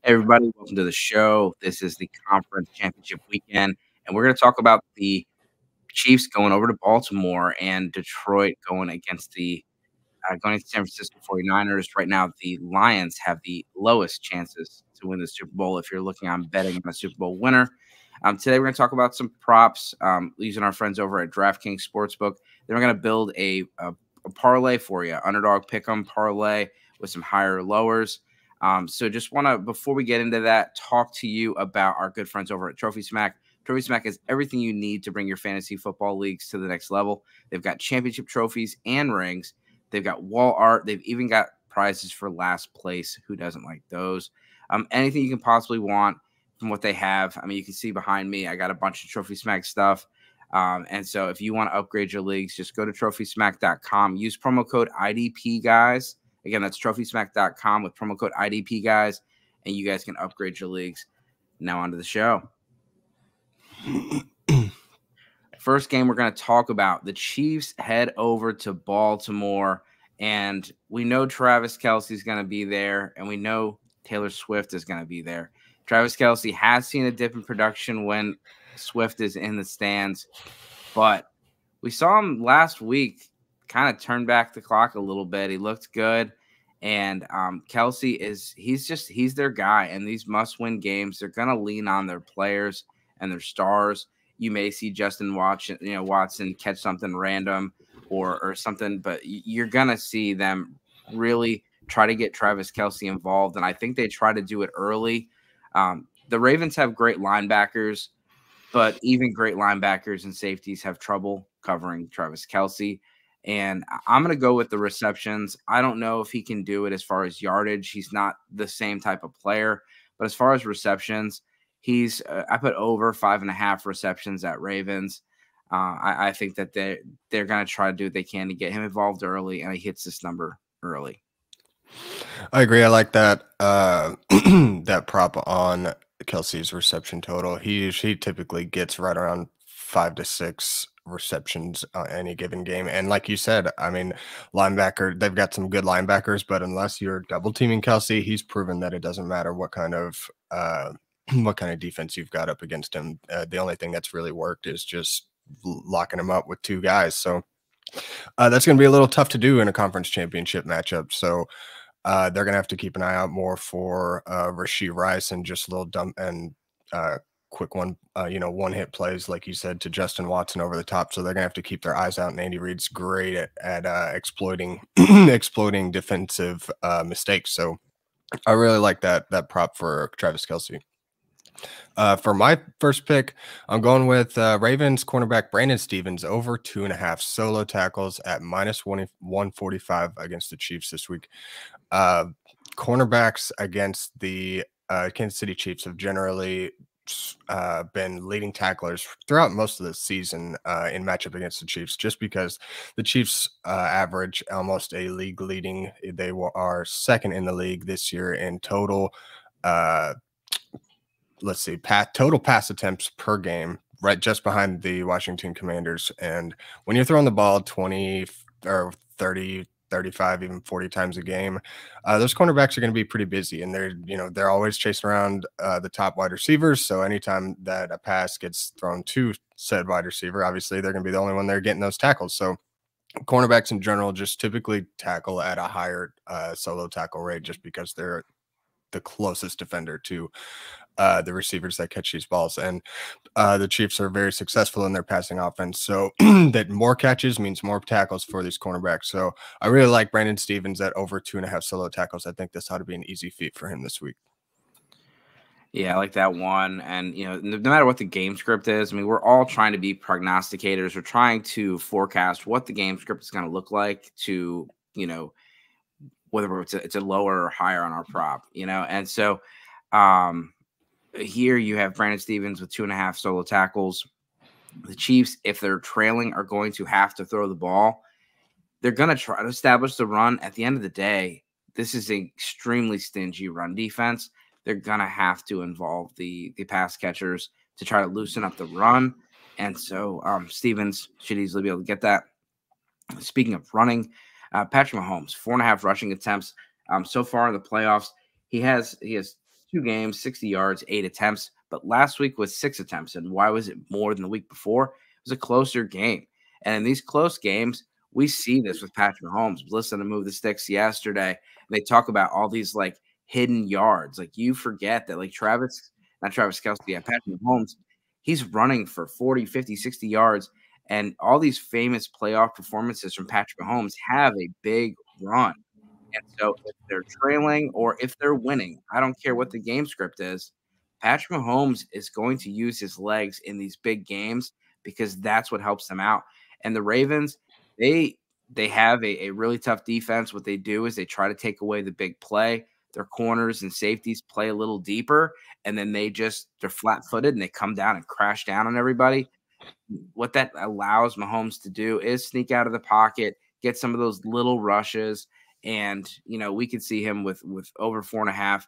Hey everybody, welcome to the show. This is the conference championship weekend, and we're going to talk about the Chiefs going over to Baltimore and Detroit going against San Francisco 49ers. Right now, the Lions have the lowest chances to win the Super Bowl if you're looking on betting on a Super Bowl winner. Today, we're going to talk about some props using our friends over at DraftKings Sportsbook. Then we're going to build a parlay for you, Underdog Pick'em parlay with some higher lowers. So just want to, before we get into that, talk to you about our good friends over at Trophy Smack. Trophy Smack is everything you need to bring your fantasy football leagues to the next level. They've got championship trophies and rings. They've got wall art. They've even got prizes for last place. Who doesn't like those? Anything you can possibly want from what they have. I mean, you can see behind me, I got a bunch of Trophy Smack stuff. And so if you want to upgrade your leagues, just go to trophysmack.com. Use promo code IDP, guys. Again, that's trophysmack.com with promo code IDP, guys, and you guys can upgrade your leagues. Now on to the show. First game we're going to talk about, the Chiefs head over to Baltimore, and we know Travis Kelce is going to be there, and we know Taylor Swift is going to be there. Travis Kelce has seen a dip in production when Swift is in the stands, but we saw him last week kind of turn back the clock a little bit. He looked good. And Kelce he's their guy. And these must-win games, they're going to lean on their players and their stars. You may see Justin Watson catch something random or something, but you're going to see them really try to get Travis Kelce involved. And I think they try to do it early. The Ravens have great linebackers, but even great linebackers and safeties have trouble covering Travis Kelce. And I'm going to go with the receptions. I don't know if he can do it as far as yardage. He's not the same type of player. But as far as receptions, I put over 5.5 receptions at Ravens. I think that they're going to try to do what they can to get him involved early, and he hits this number early. I agree. I like that that prop on Kelce's reception total. He typically gets right around 5 to 6 receptions on any given game. And like you said, I mean, they've got some good linebackers, but unless you're double teaming Kelce, he's proven that it doesn't matter what kind of defense you've got up against him. The only thing that's really worked is just locking him up with two guys. So that's going to be a little tough to do in a conference championship matchup. So they're going to have to keep an eye out more for Rashee Rice and just a little dump and quick one-hit plays, like you said, to Justin Watson over the top. So they're going to have to keep their eyes out. And Andy Reid's great at exploiting defensive mistakes. So I really like that prop for Travis Kelce. For my first pick, I'm going with Ravens cornerback Brandon Stephens over 2.5 solo tackles at minus 145 against the Chiefs this week. Cornerbacks against the Kansas City Chiefs have generally been leading tacklers throughout most of the season in matchup against the Chiefs, just because the Chiefs average almost a league leading. They are second in the league this year in total. Let's see, total pass attempts per game, right just behind the Washington Commanders. And when you're throwing the ball 20 or 30, 35, even 40 times a game, those cornerbacks are going to be pretty busy, and they're always chasing around the top wide receivers. So anytime that a pass gets thrown to said wide receiver, obviously they're going to be the only one there getting those tackles. So cornerbacks in general just typically tackle at a higher solo tackle rate, just because they're the closest defender to the receivers that catch these balls. And the Chiefs are very successful in their passing offense. So that more catches means more tackles for these cornerbacks. So I really like Brandon Stephens at over 2.5 solo tackles. I think this ought to be an easy feat for him this week. Yeah, I like that one. And, no matter what the game script is, I mean, we're all trying to be prognosticators. We're trying to forecast what the game script is going to look like to, whether it's a lower or higher on our prop, And so here you have Brandon Stephens with 2.5 solo tackles. The Chiefs, if they're trailing, are going to have to throw the ball. They're going to try to establish the run. At the end of the day, this is an extremely stingy run defense. They're going to have to involve the pass catchers to try to loosen up the run. And so Stephens should easily be able to get that. Speaking of running, Patrick Mahomes, 4.5 rushing attempts so far in the playoffs. He has 2 games, 60 yards, 8 attempts, but last week was 6 attempts. And why was it more than the week before? It was a closer game. And in these close games, we see this with Patrick Mahomes. Listen to Move the Sticks yesterday, and they talk about all these like hidden yards. Like you forget that like not Travis Kelce, yeah, Patrick Mahomes, he's running for 40, 50, 60 yards. And all these famous playoff performances from Patrick Mahomes have a big run. And so if they're trailing or if they're winning, I don't care what the game script is, Patrick Mahomes is going to use his legs in these big games because that's what helps them out. And the Ravens, they have a really tough defense. What they do is they try to take away the big play. Their corners and safeties play a little deeper, and then they're flat-footed and they come down and crash down on everybody. What that allows Mahomes to do is sneak out of the pocket, get some of those little rushes, and we could see him with over 4.5.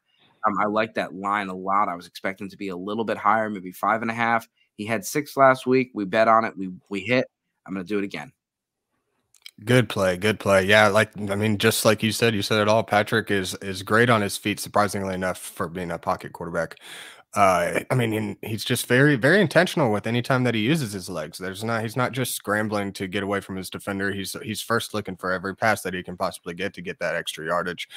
I like that line a lot. I was expecting to be a little bit higher, maybe 5.5. He had 6 last week. We bet on it. We hit. I'm going to do it again. Good play, good play. Yeah, just like you said it all. Patrick is great on his feet, surprisingly enough, for being a pocket quarterback. He's just very, very intentional with any time that he uses his legs. He's not just scrambling to get away from his defender. He's first looking for every pass that he can possibly get to get that extra yardage.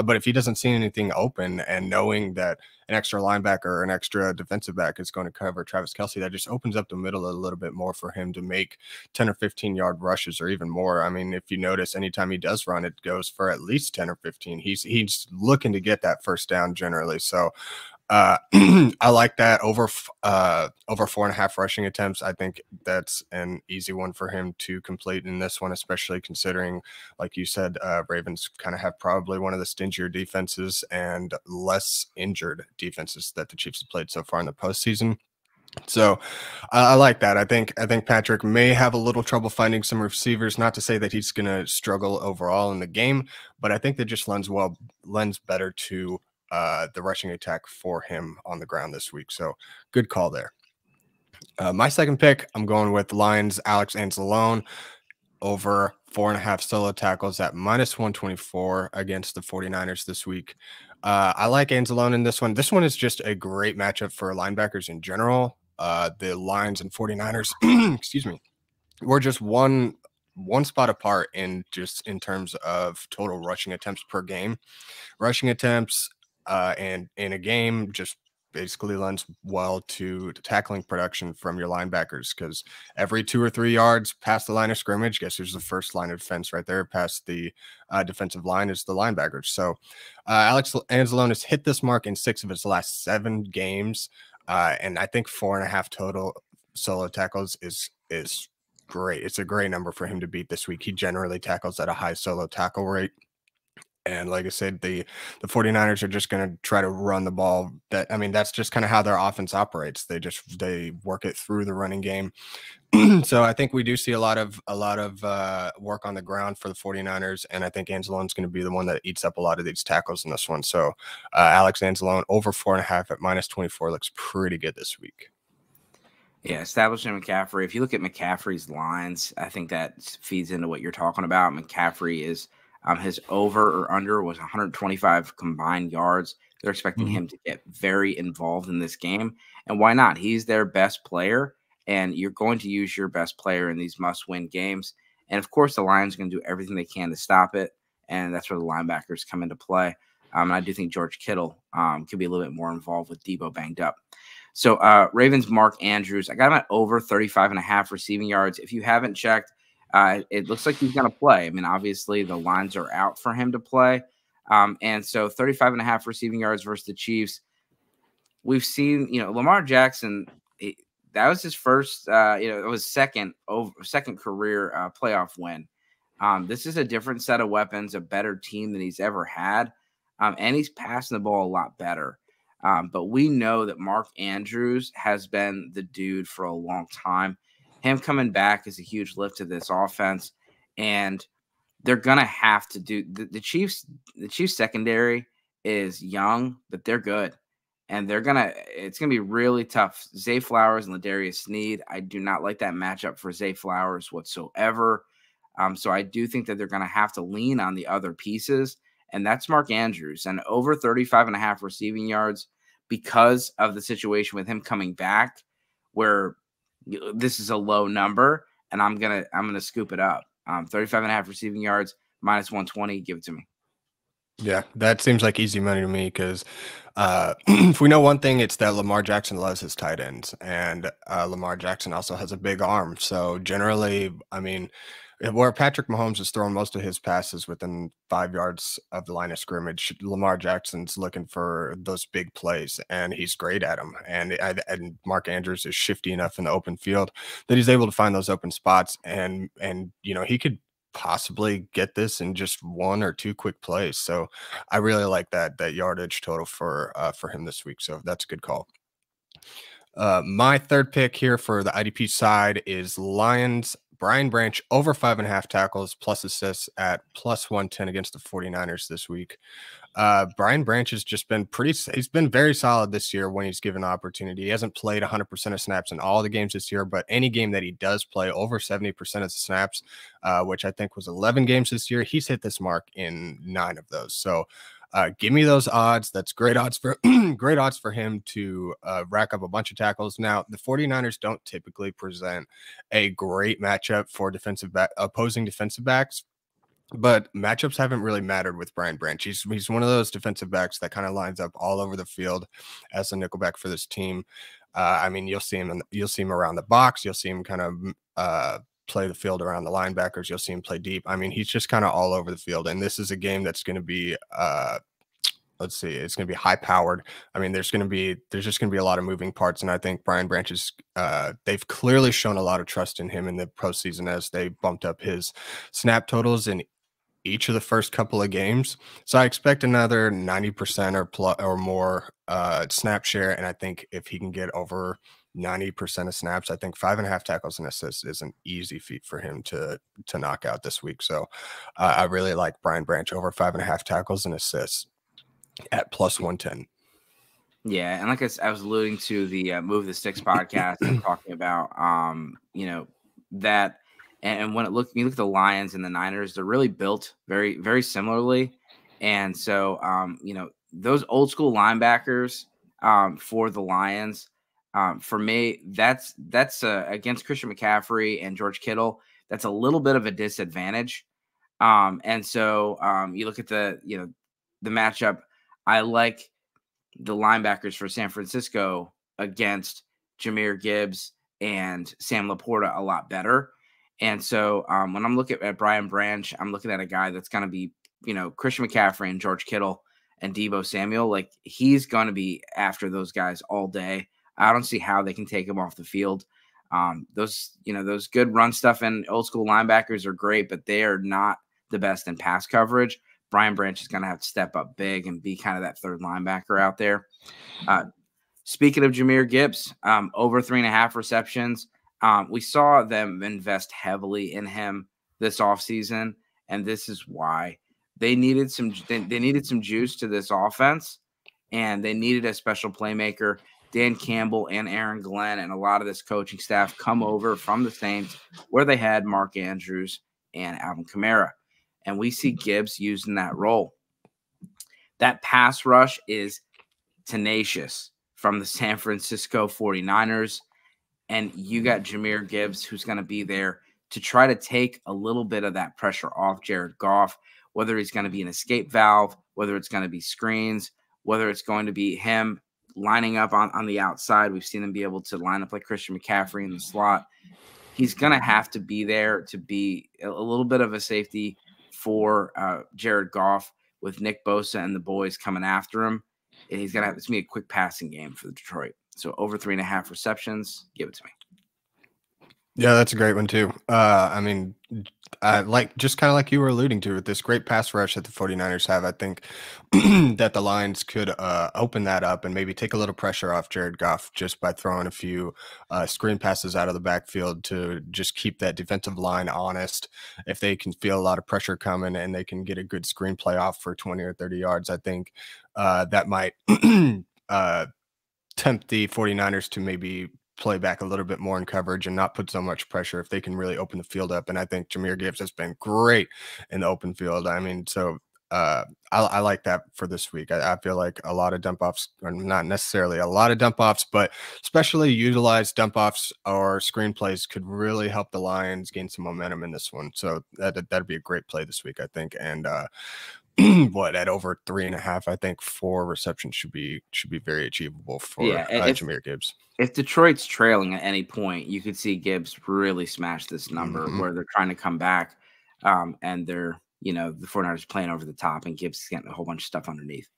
But if he doesn't see anything open, and knowing that an extra linebacker or an extra defensive back is going to cover Travis Kelce, that just opens up the middle a little bit more for him to make 10 or 15 yard rushes or even more. I mean, if you notice, anytime he does run, it goes for at least 10 or 15. He's looking to get that first down generally. So I like that over 4.5 rushing attempts. I think that's an easy one for him to complete in this one, especially considering, like you said, Ravens kind of have probably one of the stingier defenses and less injured defenses that the Chiefs have played so far in the postseason. So I like that. I think Patrick may have a little trouble finding some receivers. Not to say that he's going to struggle overall in the game, but I think that just lends better to the rushing attack for him on the ground this week. So good call there. My second pick, I'm going with Lions Alex Anzalone over 4.5 solo tackles at -124 against the 49ers this week. I like Anzalone in this one. This one is just a great matchup for linebackers in general. The Lions and 49ers, excuse me, we're just one spot apart in terms of total rushing attempts per game. Rushing attempts and in a game just basically lends well to tackling production from your linebackers, because every 2 or 3 yards past the line of scrimmage, guess who's the first line of defense right there past the defensive line is the linebackers. So Alex Anzalone has hit this mark in 6 of his last 7 games, and I think 4.5 total solo tackles is great. It's a great number for him to beat this week. He generally tackles at a high solo tackle rate. And like I said, the 49ers are just going to try to run the ball. That's just kind of how their offense operates. They work it through the running game. So I think we do see a lot of work on the ground for the 49ers. And I think Anzalone's going to be the one that eats up a lot of these tackles in this one. So Alex Anzalone over 4.5 at -24 looks pretty good this week. Yeah, establishing McCaffrey. If you look at McCaffrey's lines, I think that feeds into what you're talking about. McCaffrey is his over or under was 125 combined yards. They're expecting him to get very involved in this game. And why not? He's their best player, and you're going to use your best player in these must-win games. And, of course, the Lions are going to do everything they can to stop it, and that's where the linebackers come into play. And I do think George Kittle could be a little bit more involved with Debo banged up. So Ravens Mark Andrews, I got him at over 35.5 receiving yards. If you haven't checked, it looks like he's going to play. I mean, obviously the lines are out for him to play. And so 35.5 receiving yards versus the Chiefs. We've seen, Lamar Jackson, that was his first, it was second career playoff win. This is a different set of weapons, a better team than he's ever had. And he's passing the ball a lot better. But we know that Mark Andrews has been the dude for a long time. Him coming back is a huge lift to this offense, and they're gonna have to do the Chiefs. The Chiefs secondary is young, but they're good, and it's gonna be really tough. Zay Flowers and Ladarius Sneed. I do not like that matchup for Zay Flowers whatsoever. So I do think that they're gonna have to lean on the other pieces, and that's Mark Andrews and over 35.5 receiving yards. because of the situation with him coming back, where this is a low number, and I'm gonna scoop it up. 35.5 receiving yards, -120. Give it to me. Yeah, that seems like easy money to me because if we know one thing, it's that Lamar Jackson loves his tight ends, and Lamar Jackson also has a big arm. So generally, I mean, where Patrick Mahomes is throwing most of his passes within 5 yards of the line of scrimmage, Lamar Jackson's looking for those big plays, and he's great at them. And Mark Andrews is shifty enough in the open field that he's able to find those open spots, and he could possibly get this in just 1 or 2 quick plays. So I really like that yardage total for him this week. So that's a good call. My third pick here for the IDP side is Lions. Brian Branch over 5.5 tackles plus assists at +110 against the 49ers this week. Brian Branch has just been he's been very solid this year when he's given the opportunity. He hasn't played 100% of snaps in all the games this year, but any game that he does play, over 70% of the snaps, which I think was 11 games this year, he's hit this mark in 9 of those. So give me those odds. That's great odds for great odds for him to rack up a bunch of tackles. Now, the 49ers don't typically present a great matchup for opposing defensive backs, but matchups haven't really mattered with Brian Branch. He's one of those defensive backs that kind of lines up all over the field as a nickelback for this team. I mean, you'll see him around the box. You'll see him kind of play the field around the linebackers. You'll see him play deep. I mean, he's just kind of all over the field. And this is a game that's going to be let's see, it's going to be high powered. I mean, there's just going to be a lot of moving parts. And I think Brian Branch is, they've clearly shown a lot of trust in him in the postseason as they bumped up his snap totals in each of the first couple of games. So I expect another 90% or more snap share. And I think if he can get over 90% of snaps, I think 5.5 tackles and assists is an easy feat for him to knock out this week. So I really like Brian Branch over 5.5 tackles and assists at +110. Yeah, and like I was alluding to the Move the Sticks podcast and talking about, that. And when you look at the Lions and the Niners, they're really built very, very similarly. And so, those old school linebackers for the Lions, for me, that's against Christian McCaffrey and George Kittle. That's a little bit of a disadvantage. And so you look at the matchup. I like the linebackers for San Francisco against Jahmyr Gibbs and Sam Laporta a lot better. And so when I'm looking at Brian Branch, I'm looking at a guy that's going to be, Christian McCaffrey and George Kittle and Deebo Samuel. Like, he's going to be after those guys all day. I don't see how they can take him off the field. Those good run stuff and old school linebackers are great, but they are not the best in pass coverage. Brian Branch is going to have to step up big and be kind of that third linebacker out there. Speaking of Jahmyr Gibbs, over 3.5 receptions. We saw them invest heavily in him this offseason, and this is why they needed some juice to this offense, and they needed a special playmaker. Dan Campbell and Aaron Glenn and a lot of this coaching staff come over from the Saints, where they had Mark Andrews and Alvin Kamara, and we see Gibbs using that role. That pass rush is tenacious from the San Francisco 49ers. And you got Jahmyr Gibbs, who's going to be there to try to take a little bit of that pressure off Jared Goff, whether he's going to be an escape valve, whether it's going to be screens, whether it's going to be him lining up on the outside. We've seen him be able to line up like Christian McCaffrey in the slot. He's going to have to be there to be a little bit of a safety for Jared Goff with Nick Bosa and the boys coming after him. And it's going to be a quick passing game for Detroit. So over 3.5 receptions, give it to me. Yeah, that's a great one too. I mean, just kind of like you were alluding to with this great pass rush that the 49ers have, I think that the Lions could open that up and maybe take a little pressure off Jared Goff just by throwing a few screen passes out of the backfield to just keep that defensive line honest. If they can feel a lot of pressure coming and they can get a good screen play off for 20 or 30 yards, I think that might tempt the 49ers to maybe play back a little bit more in coverage and not put so much pressure if they can really open the field up. And I think Jahmyr Gibbs has been great in the open field. I mean, so I like that for this week. I feel like a lot of dump offs, or not necessarily a lot of dump offs, but especially utilized dump offs or screenplays could really help the Lions gain some momentum in this one. So that'd be a great play this week, I think. And what, at over 3.5, I think 4 receptions should be very achievable for Jahmyr Gibbs. If Detroit's trailing at any point, you could see Gibbs really smash this number where they're trying to come back, and they're, the 49ers playing over the top, and Gibbs is getting a whole bunch of stuff underneath.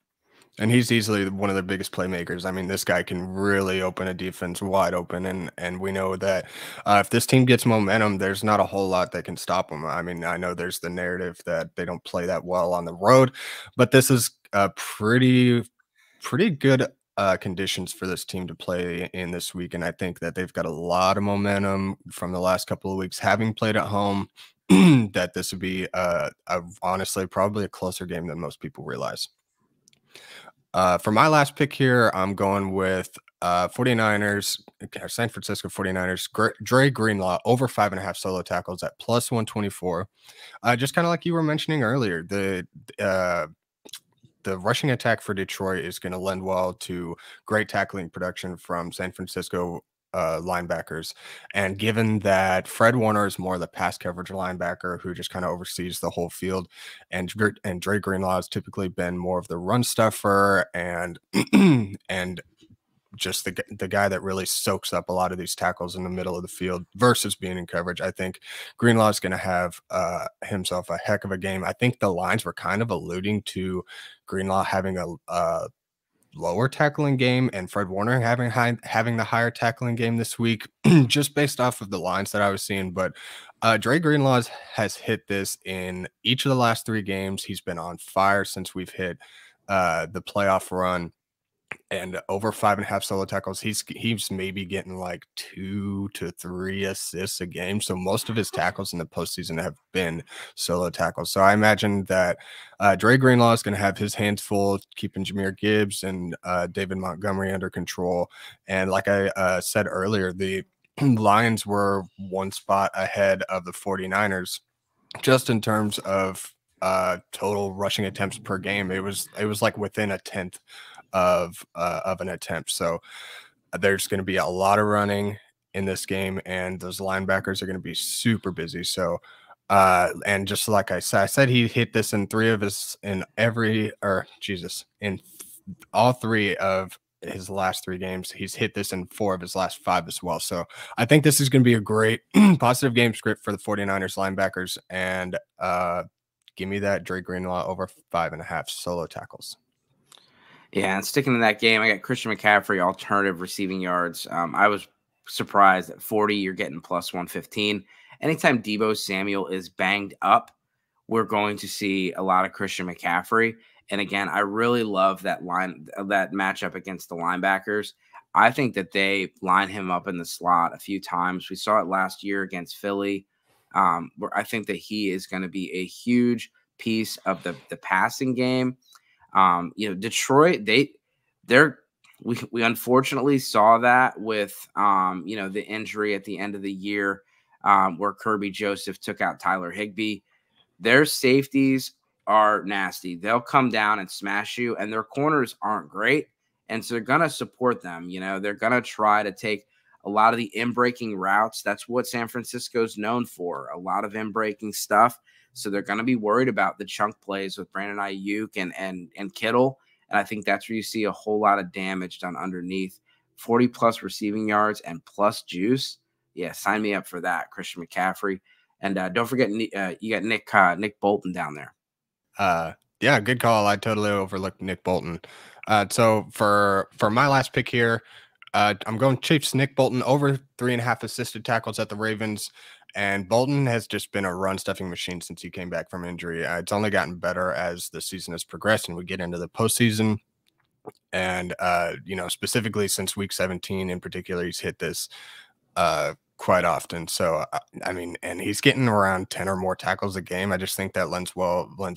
And he's easily one of the biggest playmakers. I mean, this guy can really open a defense wide open. And we know that if this team gets momentum, there's not a whole lot that can stop them. I mean, I know there's the narrative that they don't play that well on the road, but this is pretty good conditions for this team to play in this week. And I think that they've got a lot of momentum from the last couple of weeks, having played at home, that this would be honestly probably a closer game than most people realize. For my last pick here, I'm going with 49ers, San Francisco 49ers, Dre Greenlaw, over 5.5 solo tackles at plus 124. Just kind of like you were mentioning earlier, the rushing attack for Detroit is going to lend well to great tackling production from San Francisco linebackers. And given that Fred Warner is more the pass coverage linebacker who just kind of oversees the whole field, and Dre Greenlaw has typically been more of the run stuffer and and just the guy that really soaks up a lot of these tackles in the middle of the field versus being in coverage, I think Greenlaw is going to have himself a heck of a game. I think the lines were kind of alluding to Greenlaw having a lower tackling game and Fred Warner having the higher tackling game this week, just based off of the lines that I was seeing. But Dre Greenlaw has hit this in each of the last 3 games. He's been on fire since we've hit the playoff run. And over 5.5 solo tackles, he's maybe getting like 2 to 3 assists a game. So most of his tackles in the postseason have been solo tackles. So I imagine that Dre Greenlaw is going to have his hands full keeping Jahmyr Gibbs and David Montgomery under control. And like I said earlier, the Lions were 1 spot ahead of the 49ers just in terms of total rushing attempts per game. It was like within a tenth of an attempt. So there's going to be a lot of running in this game, and those linebackers are going to be super busy. So and just like I said he hit this in all 3 of his last 3 games. He's hit this in 4 of his last 5 as well. So I think this is going to be a great positive game script for the 49ers linebackers. And give me that Dre Greenlaw over 5.5 solo tackles. Yeah, and sticking to that game, I got Christian McCaffrey, alternative receiving yards. I was surprised at 40, you're getting plus 115. Anytime Deebo Samuel is banged up, we're going to see a lot of Christian McCaffrey. And again, I really love that matchup against the linebackers. I think that they line him up in the slot a few times. We saw it last year against Philly, where I think that he is going to be a huge piece of the passing game. Detroit, we unfortunately saw that with, the injury at the end of the year, where Kirby Joseph took out Tyler Higbee. Their safeties are nasty. They'll come down and smash you, and their corners aren't great. And so they're going to support them. They're going to try to take a lot of the in-breaking routes. That's what San Francisco's known for, a lot of in-breaking stuff. So they're going to be worried about the chunk plays with Brandon Ayuk and Kittle. And I think that's where you see a whole lot of damage done underneath. 40-plus receiving yards and plus juice. Yeah, sign me up for that, Christian McCaffrey. And don't forget, you got Nick Bolton down there. Yeah, good call. I totally overlooked Nick Bolton. So for my last pick here, I'm going Chiefs. Nick Bolton over 3.5 assisted tackles at the Ravens. And Bolton has just been a run-stuffing machine since he came back from injury. It's only gotten better as the season has progressed and we get into the postseason. And, specifically since week 17 in particular, he's hit this quite often. So, and he's getting around 10 or more tackles a game. I just think that lends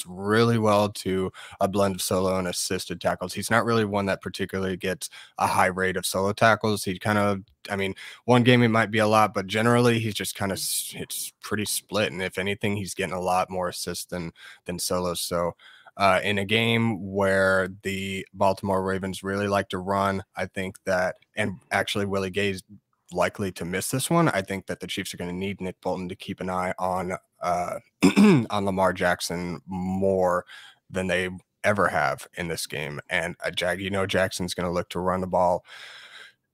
really well to a blend of solo and assisted tackles. He's not really one that particularly gets a high rate of solo tackles. He kind of, one game it might be a lot, but generally he's just kind of, it's pretty split. And if anything, he's getting a lot more assists than solos. So in a game where the Baltimore Ravens really like to run. I think that, and actually Willie Gay's likely to miss this one. I think that the Chiefs are going to need Nick Bolton to keep an eye on on Lamar Jackson more than they ever have in this game. And Jackson's going to look to run the ball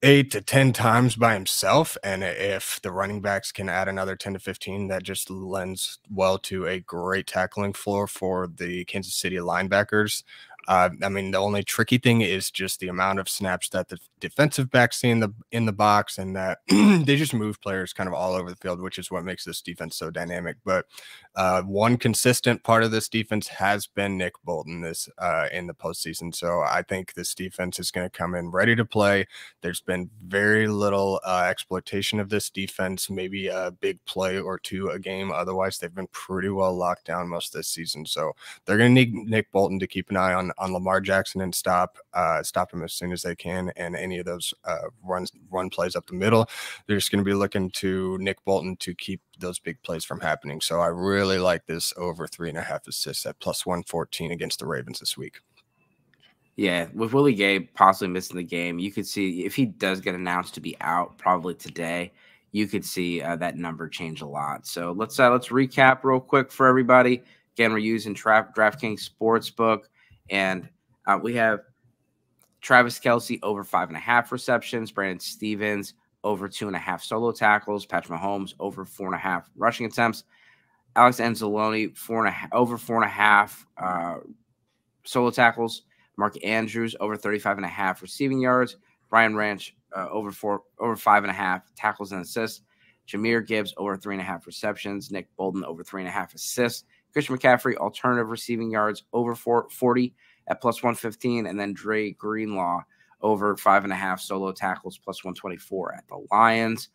8 to 10 times by himself. And if the running backs can add another 10 to 15, that just lends well to a great tackling floor for the Kansas City linebackers. I mean, the only tricky thing is just the amount of snaps that the defensive backs see in the box, and that they just move players kind of all over the field, which is what makes this defense so dynamic. But one consistent part of this defense has been Nick Bolton in the postseason. So I think this defense is going to come in ready to play. There's been very little exploitation of this defense, maybe a big play or two a game. Otherwise, they've been pretty well locked down most of this season. So they're going to need Nick Bolton to keep an eye on Lamar Jackson and stop him as soon as they can. And any of those run plays up the middle, they're just going to be looking to Nick Bolton to keep those big plays from happening. So I really like this over 3.5 assists at plus 114 against the Ravens this week. Yeah, with Willie Gay possibly missing the game, you could see if he does get announced to be out probably today, you could see that number change a lot. So let's recap real quick for everybody. Again, we're using DraftKings Sportsbook, and we have Travis Kelce over 5.5 receptions, Brandon Stevens over 2.5 solo tackles, Patrick Mahomes over 4.5 rushing attempts, Alex Anzalone over 4.5 solo tackles, Mark Andrews over 35.5 receiving yards, Brian Ranch over 5.5 tackles and assists, Jahmyr Gibbs over 3.5 receptions, Nick Bolton over 3.5 assists, Christian McCaffrey alternative receiving yards over 40 at plus 115, and then Greenlaw over 5.5 solo tackles plus 124 at the Lions.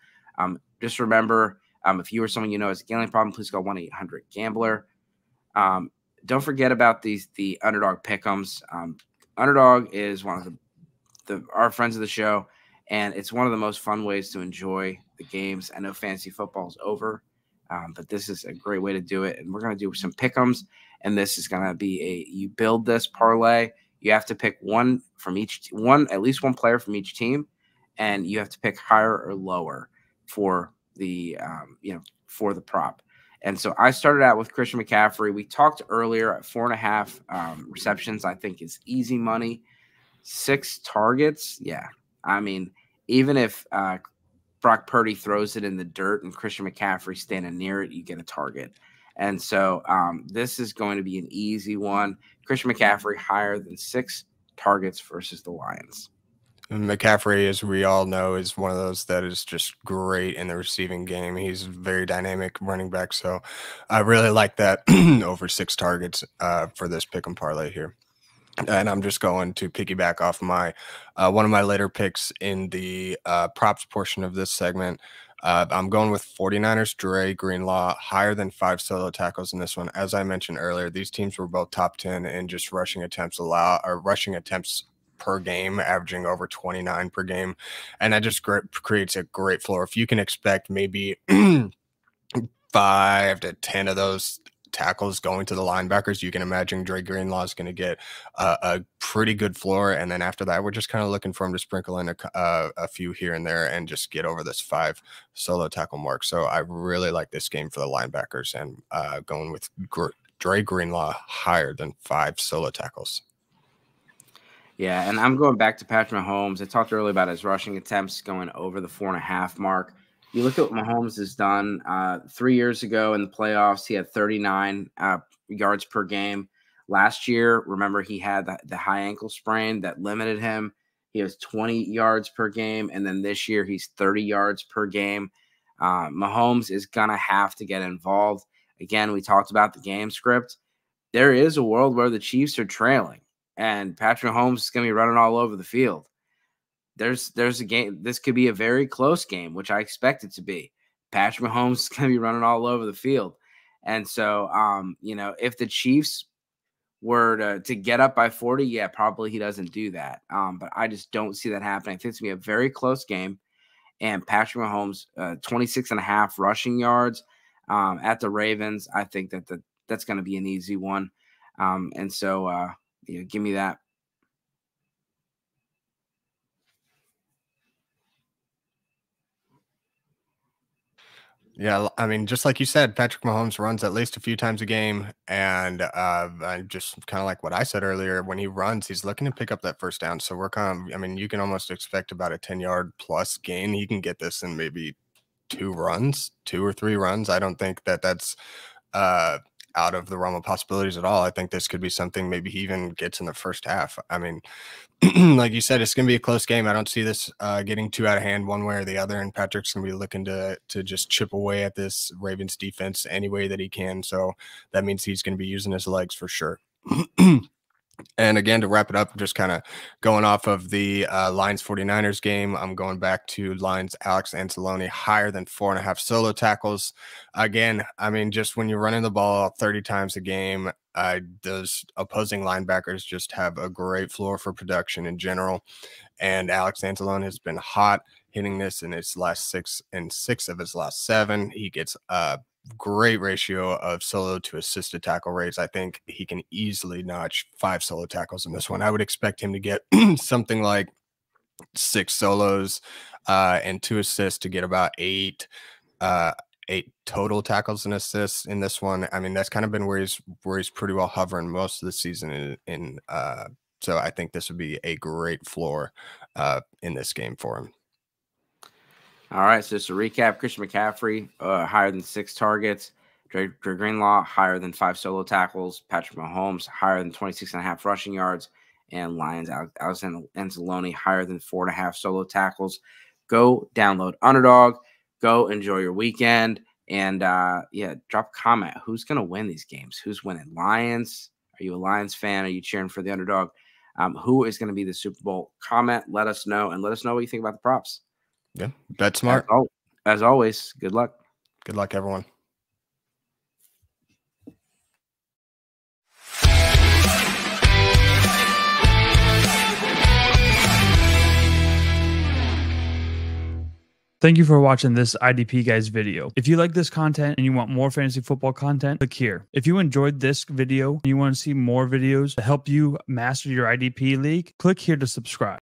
Just remember, if you or someone you know has a gambling problem, please call 1-800-GAMBLER. Don't forget about the Underdog pick'ems. Underdog is one of our friends of the show, and it's one of the most fun ways to enjoy the games. I know fantasy football is over, but this is a great way to do it. And we're going to do some pick'ems, and this is going to be you build this parlay. You have to pick at least one player from each team, and you have to pick higher or lower for the for the prop. And so I started out with Christian McCaffrey. We talked earlier at 4.5 receptions, I think is easy money. 6 targets. Yeah. I mean, even if Brock Purdy throws it in the dirt and Christian McCaffrey standing near it, you get a target. And so this is going to be an easy one. Christian McCaffrey higher than 6 targets versus the Lions. McCaffrey, as we all know, is one of those that is just great in the receiving game. He's a very dynamic running back. So I really like that over 6 targets for this pick and parlay here. And I'm just going to piggyback off my one of my later picks in the props portion of this segment. I'm going with 49ers Greenlaw, higher than 5 solo tackles in this one. As I mentioned earlier, these teams were both top 10 in just rushing attempts per game, averaging over 29 per game. And that just creates a great floor. If you can expect maybe 5 to 10 of those tackles going to the linebackers, you can imagine Dre Greenlaw is going to get a pretty good floor. And then after that, we're just kind of looking for him to sprinkle in a few here and there and just get over this 5 solo tackle mark. So I really like this game for the linebackers, and going with Dre Greenlaw higher than 5 solo tackles. Yeah, and I'm going back to Patrick Mahomes. I talked earlier about his rushing attempts going over the 4.5 mark. You look at what Mahomes has done 3 years ago in the playoffs. He had 39 yards per game. Last year, remember, he had the high ankle sprain that limited him. He was 20 yards per game. And then this year, he's 30 yards per game. Mahomes is going to have to get involved. Again, we talked about the game script. There is a world where the Chiefs are trailing, and Patrick Mahomes is going to be running all over the field. There's a game. This could be a very close game, which I expect it to be. Patrick Mahomes is going to be running all over the field. And so, if the Chiefs were to get up by 40, yeah, probably he doesn't do that. But I just don't see that happening. I think it's going to be a very close game. And Patrick Mahomes, 26.5 rushing yards at the Ravens. I think that's going to be an easy one. And so, give me that. Yeah, I mean, just like you said, Patrick Mahomes runs at least a few times a game, and just kind of like what I said earlier, when he runs, he's looking to pick up that first down. So we're I mean, you can almost expect about a 10-yard plus gain. He can get this in maybe 2 or 3 runs. I don't think that's out of the realm of possibilities at all. I think this could be something maybe he even gets in the first half. I mean, like you said, it's going to be a close game. I don't see this getting too out of hand one way or the other. And Patrick's going to be looking to just chip away at this Ravens defense any way that he can. So that means he's going to be using his legs for sure. And again, to wrap it up, just kind of going off of the Lions 49ers game, I'm going back to Lions Alex Anzalone higher than 4.5 solo tackles. Again, I mean, just when you're running the ball 30 times a game, those opposing linebackers just have a great floor for production in general. And Alex Anzalone has been hot, hitting this in his last 6 of his last 7. He gets great ratio of solo to assisted tackle rates. I think he can easily notch 5 solo tackles in this one. I would expect him to get something like 6 solos and 2 assists to get about 8 total tackles and assists in this one. I mean, that's kind of been where he's pretty well hovering most of the season so I think this would be a great floor in this game for him. All right, so just to recap, Christian McCaffrey, higher than 6 targets. Dre Greenlaw, higher than 5 solo tackles. Patrick Mahomes, higher than 26.5 rushing yards. And Lions Alex Anzalone, higher than 4.5 solo tackles. Go download Underdog. Go enjoy your weekend. And, drop a comment. Who's going to win these games? Who's winning? Lions? Are you a Lions fan? Are you cheering for the Underdog? Who is going to be the Super Bowl? Comment, let us know, and let us know what you think about the props. Yeah, bet smart. As always, good luck. Good luck, everyone. Thank you for watching this IDP Guys video. If you like this content and you want more fantasy football content, click here. If you enjoyed this video and you want to see more videos to help you master your IDP league, click here to subscribe.